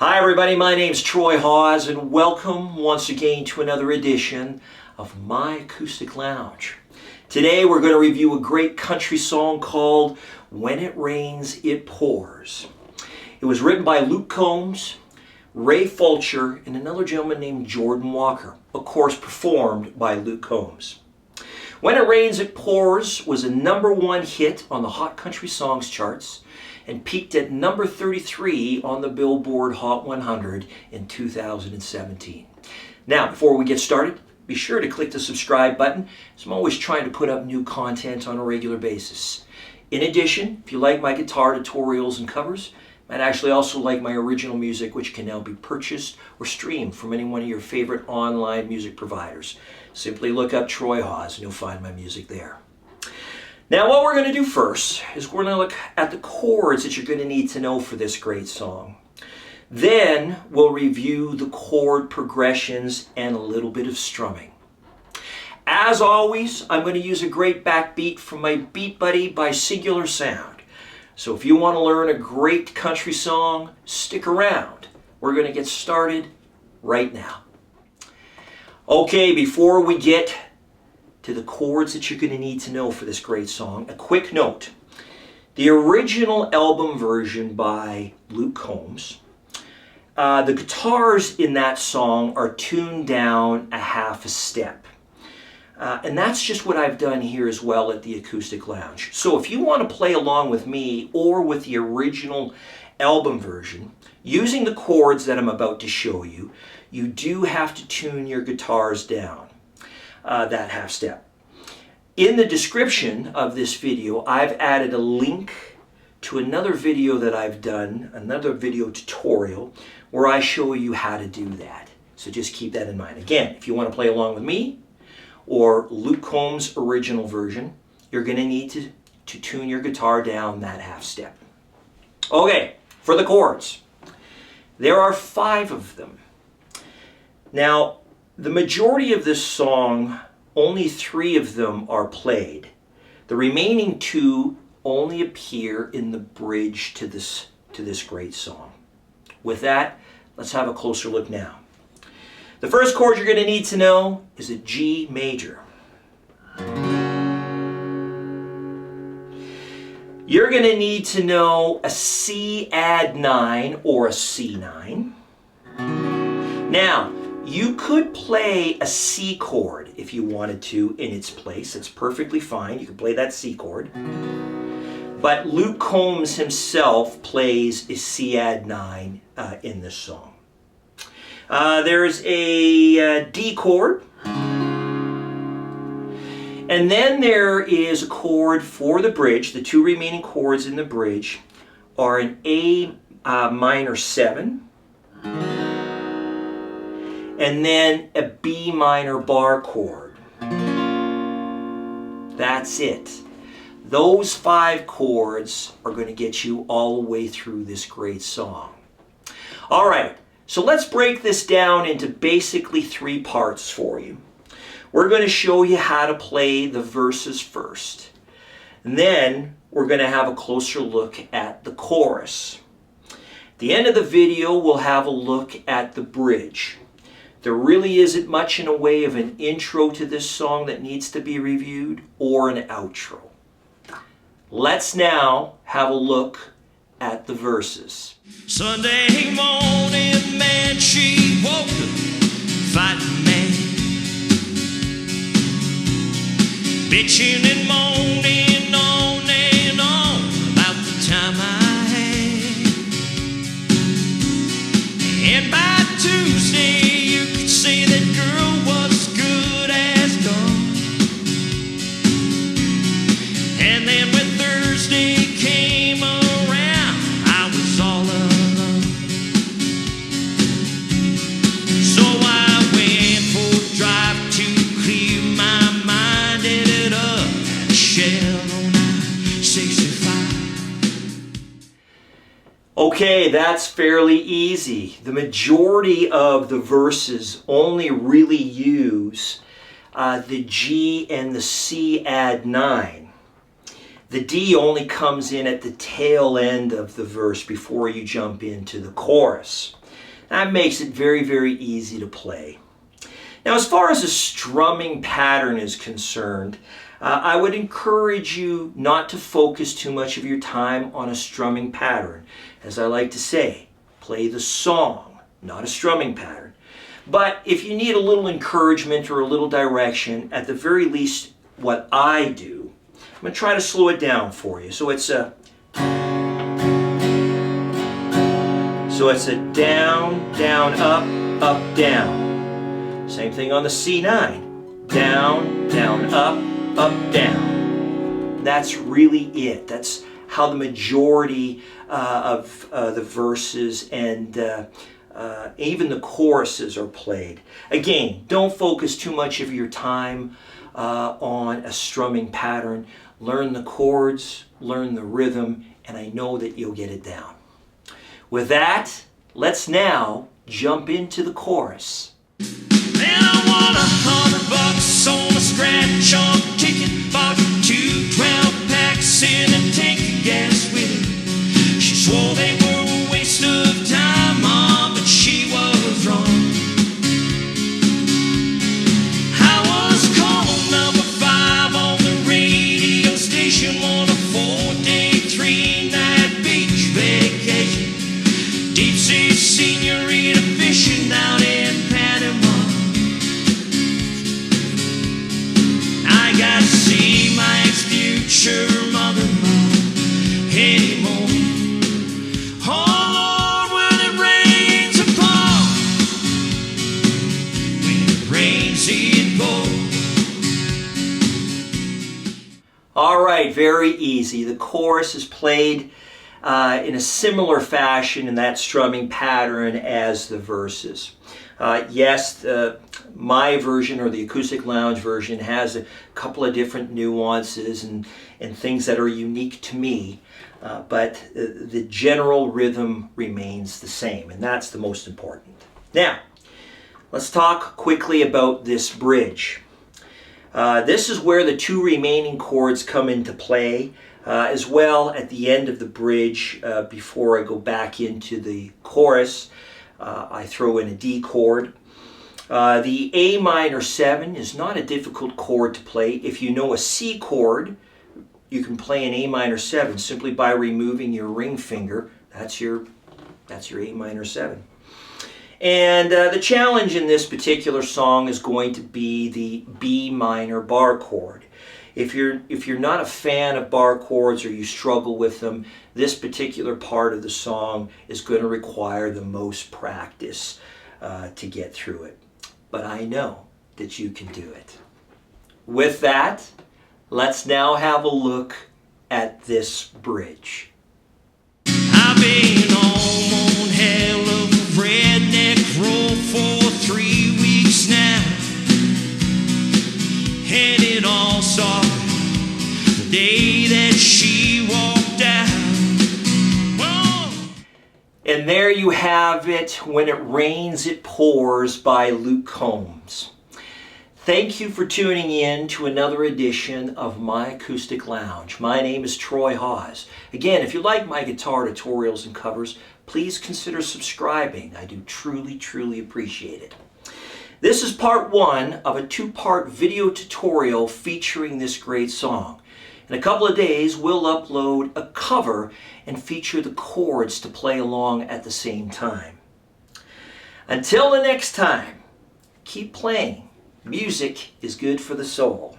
Hi everybody, my name's Troy Hawes and welcome once again to another edition of My Acoustic Lounge. Today we're going to review a great country song called When It Rains, It Pours. It was written by Luke Combs, Ray Fulcher, and another gentleman named Jordan Walker, of course performed by Luke Combs. When It Rains, It Pours was a #1 hit on the Hot Country Songs charts and peaked at number 33 on the Billboard Hot 100 in 2017. Now, before we get started, be sure to click the subscribe button, as I'm always trying to put up new content on a regular basis. In addition, if you like my guitar tutorials and covers, you might actually also like my original music, which can now be purchased or streamed from any one of your favorite online music providers. Simply look up Troy Hawes and you'll find my music there. Now what we're going to do first is we're going to look at the chords that you're going to need to know for this great song. Then we'll review the chord progressions and a little bit of strumming. As always, I'm going to use a great backbeat from my Beat Buddy by Singular Sound. So if you want to learn a great country song, stick around. We're going to get started right now. Okay, before we get to the chords that you're going to need to know for this great song, a quick note. The original album version by Luke Combs, the guitars in that song are tuned down a half a step. And that's just what I've done here as well at the Acoustic Lounge. So if you want to play along with me or with the original album version, using the chords that I'm about to show you, you do have to tune your guitars down. That half step. In the description of this video, I've added a link to another video that I've done, another video tutorial, where I show you how to do that. So just keep that in mind. Again, if you want to play along with me or Luke Combs' original version, you're going to need to tune your guitar down that half step. Okay, for the chords. There are 5 of them. Now, the majority of this song, only 3 of them are played. The remaining 2 only appear in the bridge to this great song. With that, let's have a closer look now. The first chord you're going to need to know is a G major. You're going to need to know a C add 9 or a C9. Now, you could play a C chord if you wanted to in its place. It's perfectly fine. You can play that C chord. But Luke Combs himself plays a C add 9 in this song. There's a D chord. And then there is a chord for the bridge. The 2 remaining chords in the bridge are an A minor 7. And then a B minor bar chord. That's it. Those 5 chords are going to get you all the way through this great song. All right, so let's break this down into basically 3 parts for you. We're going to show you how to play the verses first. And then we're going to have a closer look at the chorus. At the end of the video, we'll have a look at the bridge. There really isn't much in a way of an intro to this song that needs to be reviewed or an outro. Let's now have a look at the verses. Sunday morning, man, she woke up fighting mad, bitching and moaning on and on about the time I had. And by Tuesday, say that girl was good as gone. And then when Thursday came around, I was all alone. So I went for a drive to clear my mind, ended up at a Shell on I-65. Okay, that's fairly easy. The majority of the verses only really use the G and the C add 9. The D only comes in at the tail end of the verse before you jump into the chorus. That makes it very, very easy to play. Now, as far as a strumming pattern is concerned, I would encourage you not to focus too much of your time on a strumming pattern. As I like to say, play the song, not a strumming pattern. But if you need a little encouragement or a little direction, at the very least, what I do, I'm going to try to slow it down for you. So it's a down, down, up, up, down. Same thing on the C9. Down, down, up, down. That's really it. That's how the majority of the verses and even the choruses are played. Again, don't focus too much of your time on a strumming pattern. Learn the chords, learn the rhythm, and I know that you'll get it down. With that, let's now jump into the chorus. And I want $100 on a scratch on ticket. Bought 2 12-packs in a tank of gas with it. She swore they were a waste of time, Mom, but she was wrong. I was called number 5 on the radio station on a 4-day, 3-night beach vacation. Deep sea senorita fishing out in Panama. I got to see my ex-future mother-in-law anymore. Oh Lord, when it rains upon, when it rains it pours. All right, very easy. The chorus is played in a similar fashion in that strumming pattern as the verses. Yes, my version or the Acoustic Lounge version has a couple of different nuances and things that are unique to me, but the general rhythm remains the same, and that's the most important. Now, let's talk quickly about this bridge. This is where the 2 remaining chords come into play, as well at the end of the bridge. Before I go back into the chorus, I throw in a D chord. The A minor 7 is not a difficult chord to play. If you know a C chord, you can play an A minor 7 simply by removing your ring finger. That's your A minor 7. And the challenge in this particular song is going to be the B minor bar chord. If you're not a fan of bar chords or you struggle with them, this particular part of the song is going to require the most practice to get through it. But I know that you can do it. With that, let's now have a look at this bridge. I've been home on hell of a redneck road for 3 weeks now, and it all started the day that she walked out. Whoa. And there you have it, When It Rains It Pours by Luke Combs. Thank you for tuning in to another edition of My Acoustic Lounge. My name is Troy Hawes. Again, if you like my guitar tutorials and covers, please consider subscribing. I do truly, truly appreciate it. This is part 1 of a 2-part video tutorial featuring this great song. In a couple of days, we'll upload a cover and feature the chords to play along at the same time. Until the next time, keep playing. Music is good for the soul.